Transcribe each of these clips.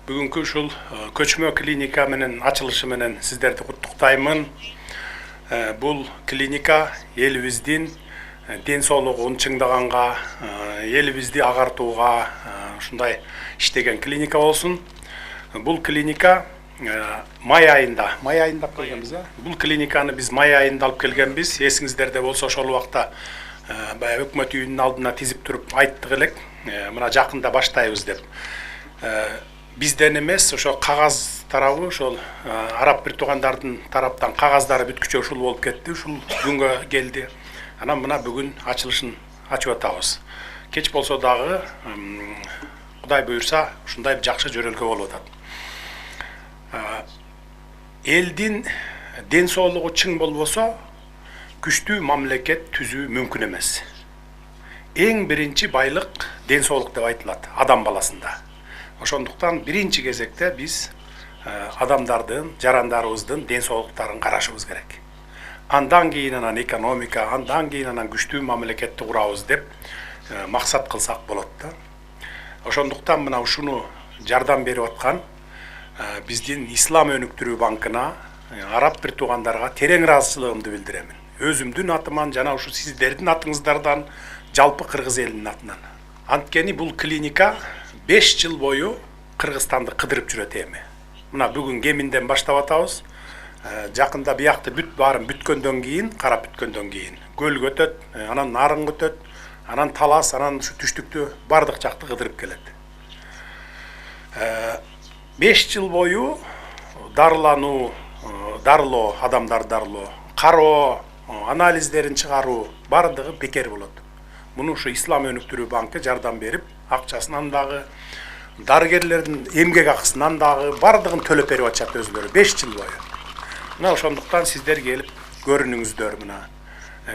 Бүгүнкү ушул көчмө клиника менен ачылышы менен сиздерди куттуктаймын. Бул клиника элибиздин ден соолугун чыңдаганга, элибизди агартууга ушундай иштеген клиника болсун. Бул клиника май айында келгенбиз. Бул клиниканы биз май айында алып келгенбиз. Эсиңиздерде болсо ошол убакта баягы өкмөт үйүнүн алдына тизип туруп айттык элек, мына жакында баштайбыз деп. Бизден эмес, ошо кагаз тарабы, ошол араб бир туугандардын тараптан кагаздары бүткүчө ушул болуп кетти, ушул күнгө келди. Анан мына бүгүн ачылышын ачып атабыз. Кеч болсо дагы Кудай буйрса ушундай жакшы жөрөлгө болуп атат. Элдин ден соолугу чың болбосо күчтүү мамлекет түзүү мүмкүн эмес. Эң биринчи байлык ден соолук деп айтылат адам баласында. Ошондуктан биринчи кезекте биз адамдардын, жарандарыбыздын ден соолуктарын карашыбыз керек. Андан кийин анан экономика, андан кийин анан күчтүү мамлекетти курабыз деп максат кылсак болот да. Ошондуктан мына ушуну жардам берип аткан биздин Ислам өнүктүрүү банкына, араб бир туугандарга терең ыраазычылыгымды билдиремин. Өзүмдүн атыман жана ушу сиздердин атыңыздардан, жалпы кыргыз элинин атынан. Анткени бул клиника 5 жыл бою Кыргызстанды кыдырып жүрөт эми. Мына бүгүн Кеминден баштап атабыз. Жакында биякты баарын бүткөндөн кийин, карап бүткөндөн кийин көлгө өтөт, анан Нарынга өтөт, анан Талас, анан ушу түштүктү бардык жакты кыдырып келет. 5 жыл бою дарылануу, адамдар дарылоо, кароо, анализдерин чыгаруу бардыгы бекер болот. Муну ушу Ислам өнүктүрүү банкы жардам берип, акчасынан дагы, дарыгерлердин эмгек акысынан дагы бардыгын төлөп берип атышат өзүлөрү 5 жыл бою. Мына ошондуктан сиздер келип көрүнүңүздөр мына.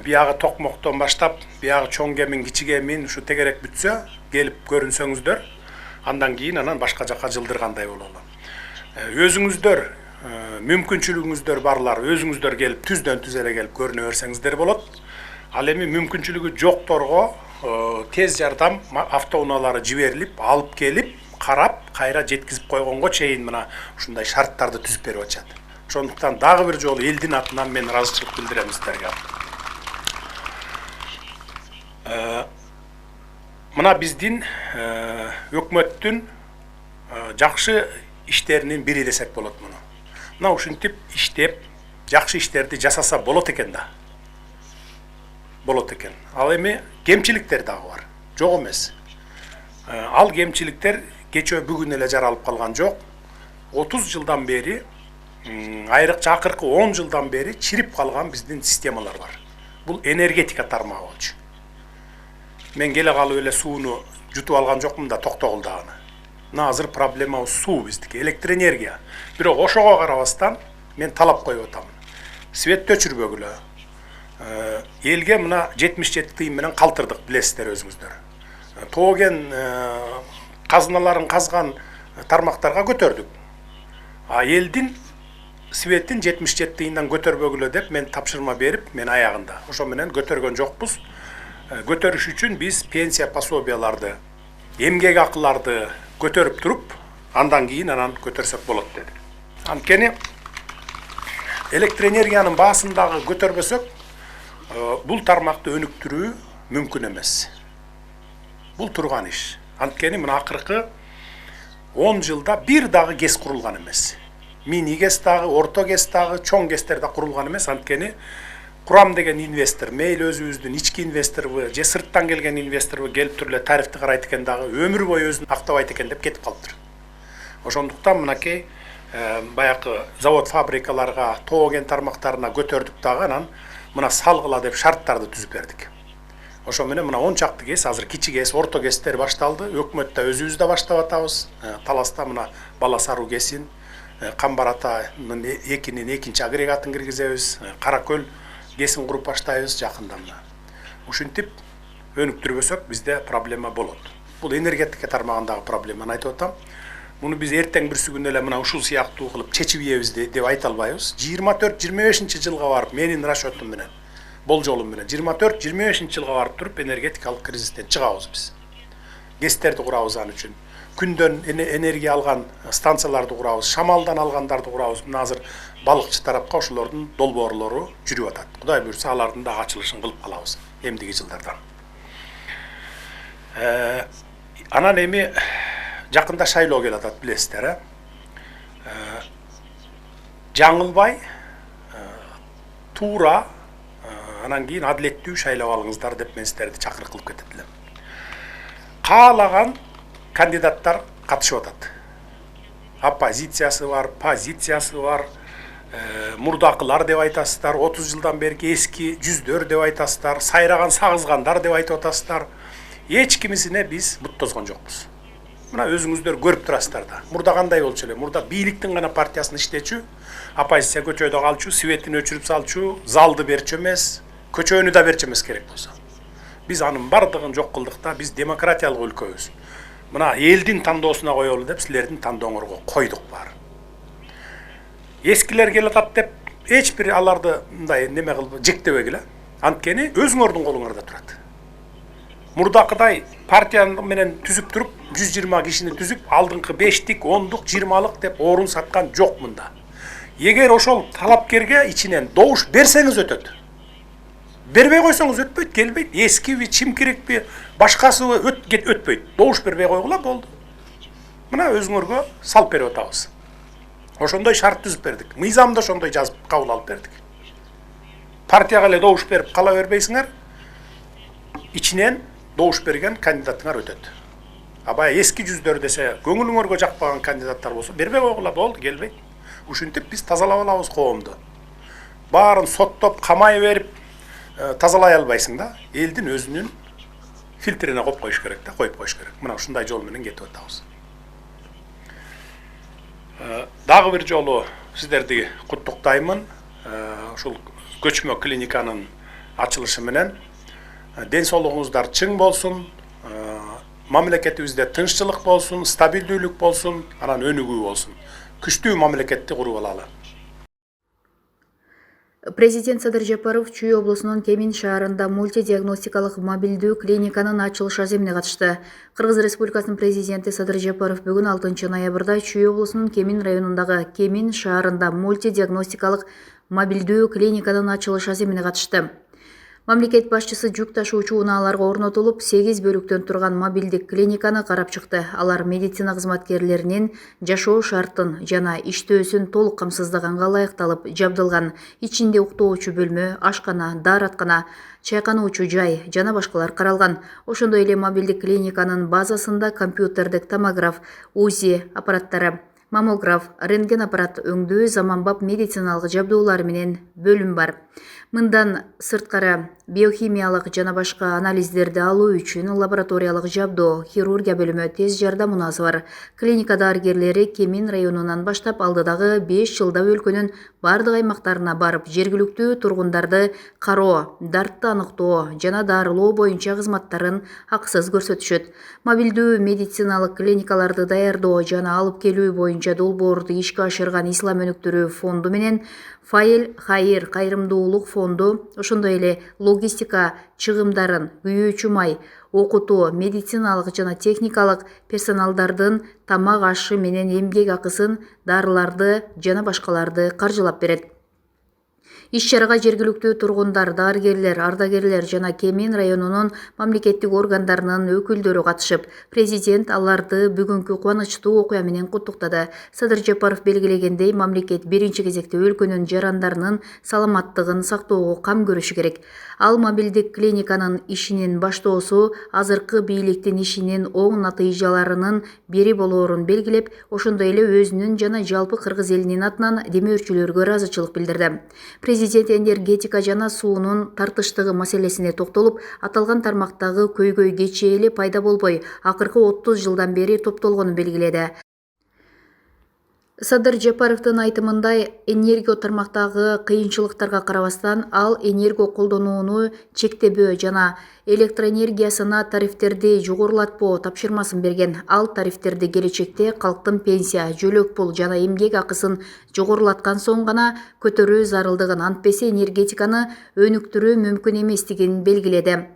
Биягы Токмоктон баштап, биягы Чоң Кемин, Кичи Кемин ушу тегерек бүтсө, келип көрүнсөңүздөр, андан кийин анан башка жакка жылдыргандай бололу. Өзүңүздөр, мүмкүнчүлүгүңүздөр барлар, өзүңүздөр келип түздөн түз эле келип көрүнө берсеңиздер болот. Ал эми мүмкүнчүлүгү жокторго тез жардам автоунаалары жиберилип, алып келип, карап, кайра жеткизип койгонго чейин мына ушундай шарттарды түзүп берип атышат. Ошондуктан дагы бир жолу элдин атынан мен ыраазычылык билдирем сиздерге. Мына биздин өкмөттүн жакшы иштеринин бири десек болот муну. Мына ушинтип иштеп, жакшы иштерди жасаса болот экен да. Болот экен. Ал эми кемчиликтер дагы бар. Жок эмес. Ал кемчиликтер кечөө бүгүн эле жаралып калган жок. 30 жылдан бери, айрыкча акыркы 10 жылдан бери чирип калган биздин системалар бар. Бул энергетика тармагы болчу. Мен келе калып эле сууну жутуп алган жокмун да токтогул дагы. Мына азыр проблема суу биздики, электроэнергия. Бирок ошого карабастан мен талап коюп атам. Светти өчүрбөгүлө. Элге мына 77 тыйын менен калтырдык, билесиздер өзүңүздөр. Тоген казыналарын казган тармактарга көтөрдүк. Элдин светин 77 тыйындан көтөрбөгүлө деп мен тапшырма берип, мен аягында. Ошо менен көтөргөн жокпуз. Көтөрүш үчүн биз пенсия пособияларды, эмгек акыларды көтөрүп туруп, андан кийин анан көтөрсөк болот деди. Анткени электроэнергиянын баасын дагы көтөрбөсөк, бул тармакты өнүктүрүү мүмкүн эмес. Бул турган иш. Анткени мына акыркы 10 жылда бир дагы ГЭС курулган эмес. Мини ГЭС дагы, орто ГЭС дагы, чоң ГЭСтер да курулган эмес. Анткени курам деген инвестор, мейли өзүбүздүн ички инвесторбу, же сырттан келген инвесторбу келип туруп эле тарифти карайт экен дагы, өмүр бою өзүн актабайт экен деп кетип калыптыр. Ошондуктан мынакей баякы завод фабрикаларга, тоген тармактарына көтөрдүк дагы, анан мына салгыла деп шарттарды түзүп бердик. Ошо менен мына 10 чакты ГЭС, азыр кичи ГЭС, орто ГЭСтер башталды. Өкмөттө өзүбүз да баштап атабыз. Таласта мына Бала Саруу ГЭСин, Камбар Атанын 2-нин 2-нчи агрегатын киргизебиз. Каракөл ГЭСин куруп баштайбыз жакында мына. Ушинтип өнүктүрбөсөк бизде проблема болот. Бул энергетика тармагындагы проблеманы айтып атам. Муну биз эртең бирси күн эле мына ушул сыяктуу кылып чечип ийебиз деп айта албайбыз. 24-25 жылга барып менин расчетум менен, болжолум менен 24-25 жылга барып туруп энергетикалык кризистен чыгабыз биз. ГЭСтерди курабыз ан үчүн. күндөн энергия алган станцияларды курабыз, шамалдан алгандарды курабыз. Мына азыр балыкчы тарапка ошолордун долбоорлору жүрүп атат. Кудай буйрса алардын да ачылышын кылып калабыз эмдиги жылдардан. Анан эми жакында шайлоо келип атат, билесиздер. Жаңылбай туура анан кийин адилеттүү шайлап алыңыздар деп мен сиздерди чакырык кылып кетет элем. Каалаган кандидаттар катышып атат. Оппозициясы бар, позициясы бар, мурдакылар деп айтасыздар, 30 жылдан берки эски жүздөр деп айтасыздар, сайраган сагызгандар деп айтып атасыздар. Эч кимисине биз бут тозгон жокпуз. Мына өзүңүздөр көрүп турасыздар да. Мурда кандай болчу эле? Мурда бийликтин гана партиясын иштечү, оппозиция көчөдө калчу, светин өчүрүп салчу, залды берчү эмес, көчөнү да берчү эмес керек болсо. Биз анын бардыгын жок кылдык да, биз демократиялык өлкөбүз. Мына элдин тандоосуна коелу деп силердин тандооңорго койдук бар. Эскилер келе атат деп эч бир аларды мындай неме кылып жектебегиле. Анткени өзүңөрдүн колуңарда турат. Мурдакыдай партия менен түзүп туруп 120 кишини түзүп алдыңкы 5тик, 10дук, 20лык деп орун саткан жок мында. Эгер ошол талапкерге ичинен добуш берсеңиз өтөт. Бербей койсоңуз өтпөйт, келбейт. Эскиби, чимкирекпи, башкасыбы өтпөйт. Добуш бербей койгула болду. Мына өзүңөргө салып берип атабыз. Ошондой шарт түзүп бердик. Мыйзамда ошондой жазып кабыл алып бердик. Партияга эле добуш берип кала бербейсиңер, ичинен добуш берген кандидатыңар өтөт. Абай эски жүздөр десе, көңүлүңөргө жакпаган кандидаттар болсо, бербей койгула болду, келбейт. Ушинтип биз тазалап алабыз коомду. Баарын соттоп, камай берип тазалай албайсың да, элдин өзүнүн фильтрине коюп коюш керек да, коюп коюш керек. Мына ушундай жол менен кетип атабыз. Дагы бир жолу сиздерди куттуктаймын. Ушул көчмө клиниканын ачылышы менен ден соолугуңуздар чың болсун, мамлекетибизде тынччылык болсун, стабилдүүлүк болсун, анан өнүгүү болсун. Күчтүү мамлекетти куруп алалы. Президент Садыр Жапаров Чүй облусунун Кемин шаарында мультидиагностикалык мобилдүү клиниканын ачылыш аземине катышты. Кыргыз Республикасынын президенти Садыр Жапаров бүгүн 6 ноябрда Чүй облусунун Кемин районундагы Кемин шаарында мультидиагностикалык мобилдүү клиниканын ачылыш аземине катышты. Мамлекет башчысы жүк ташуучу унааларга орнотулуп, 8 бөлүктөн турган мобилдик клиниканы карап чыкты. Алар медицина кызматкерлеринин жашоо шартын жана иштөөсүн толук камсыздаганга ылайыкталып жабдылган. Ичинде уктоочу бөлмө, ашкана, даараткана, чайкануучу жай жана башкалар каралган. Ошондой эле мобилдик клиниканын базасында компьютердик томограф, УЗИ аппараттары, маммограф, рентген аппарат өңдөө, заманбап медициналык жабдуулар менен бөлүм бар. Мындан сырткары биохимиялык жана башка анализдерди алуу үчүн лабораториялык жабдоо, хирургия бөлүмү, тез жардам унаасы бар. Клиника дарыгерлери Кемин районунан баштап алдыдагы 5 жылда өлкөнүн бардык аймактарына барып, жергиликтүү тургундарды кароо, дартты аныктоо жана дарылоо боюнча кызматтарын акысыз көрсөтүшөт. Мобилдүү медициналык клиникаларды даярдоо жана алып келүү боюнча долбоорду ишке ашырган Ислам өнүктүрүү фонду менен Файл Хайыр кайрымдуулук фонду, ошондой эле логистика чыгымдарын, күйүүчү май, окутуу, медициналык жана техникалык персоналдардын тамак ашы менен эмгек акысын, дарыларды жана башкаларды каржылап берет. Иш-чарага жергиликтүү тургундар, дарыгерлер, ардагерлер жана Кемин районунун мамлекеттик органдарынын өкүлдөрү катышып, президент аларды бүгүнкү кубанычтуу окуя менен куттуктады. Садыр Жапаров белгилегендей, мамлекет биринчи кезекте өлкөнүн жарандарынын саламаттыгын сактоого кам көрүшү керек. Ал мобилдик клиниканын ишинин баштоосу азыркы бийликтин ишинин оң натыйжаларынын бири болоорун белгилеп, ошондой эле өзүнүн жана жалпы кыргыз элинин атынан демөөрчүлөргө ыраазычылык билдирди. Президент энергетика жана суунун тартыштыгы маселесине токтолуп, аталган тармактагы көйгөй кечээли пайда болбой, акыркы 30 жылдан бери топтолгонун белгиледи. Садыр Жапаровдун айтымында, энергия тармактагы кыйынчылыктарга карабастан, ал энергия колдонууну чектебөө жана электроэнергиясына тарифтерди жогорулатпоо тапшырмасын берген. Ал тарифтерди келечекте калктын пенсия, жөлөк пул жана эмгек акысын жогорулаткан соң гана көтөрүү зарылдыгын, антпесе энергетиканы өнүктүрүү мүмкүн эместигин белгиледи.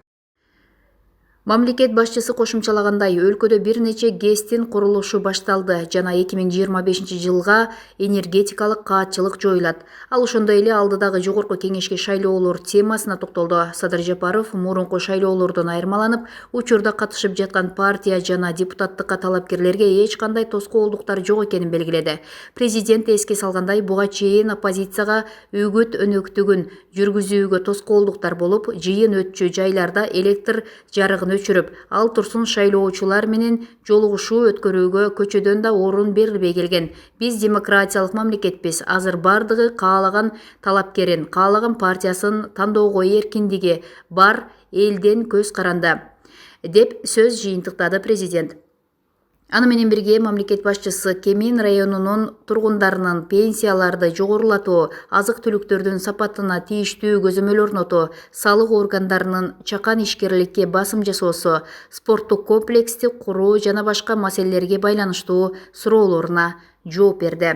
Мамлекет башчысы кошумчалагандай, өлкөдө бир нече ГЭСтин курулушу башталды жана 2025 жылга энергетикалык каатчылык жоюлат. Ал ошондой эле алдыдагы жогорку кеңешке шайлоолор темасына токтолду. Садыр Жапаров мурунку шайлоолордон айырмаланып, учурда катышып жаткан партия жана депутаттыкка талапкерлерге эч кандай тоскоолдуктар жок экенин белгиледи. Президент эске салгандай, буга чейин оппозицияга үгүт өнөктүгүн жүргүзүүгө тоскоолдуктар болуп, жыйын өтчү жайларда электр жарыгын өчүрүп, ал турсун шайлоочулар менен жолугушуу өткөрүүгө көчөдөн да орун берилбей келген. Биз демократиялык мамлекетпиз. Азыр бардыгы каалаган талапкерин, каалаган партиясын тандоого эркиндиги бар, элден көз каранда, деп сөз жыйынтыктады президент. Аны менен бирге мамлекет башчысы Кемин районунун тургундарынын пенсияларды жогорулатуу, азык-түлүктөрдүн сапатына тийиштүү көзөмөл орнотуу, салык органдарынын чакан ишкерликке басым жасоосу, спорттук комплексти куруу жана башка маселелерге байланыштуу суроолоруна жооп берди.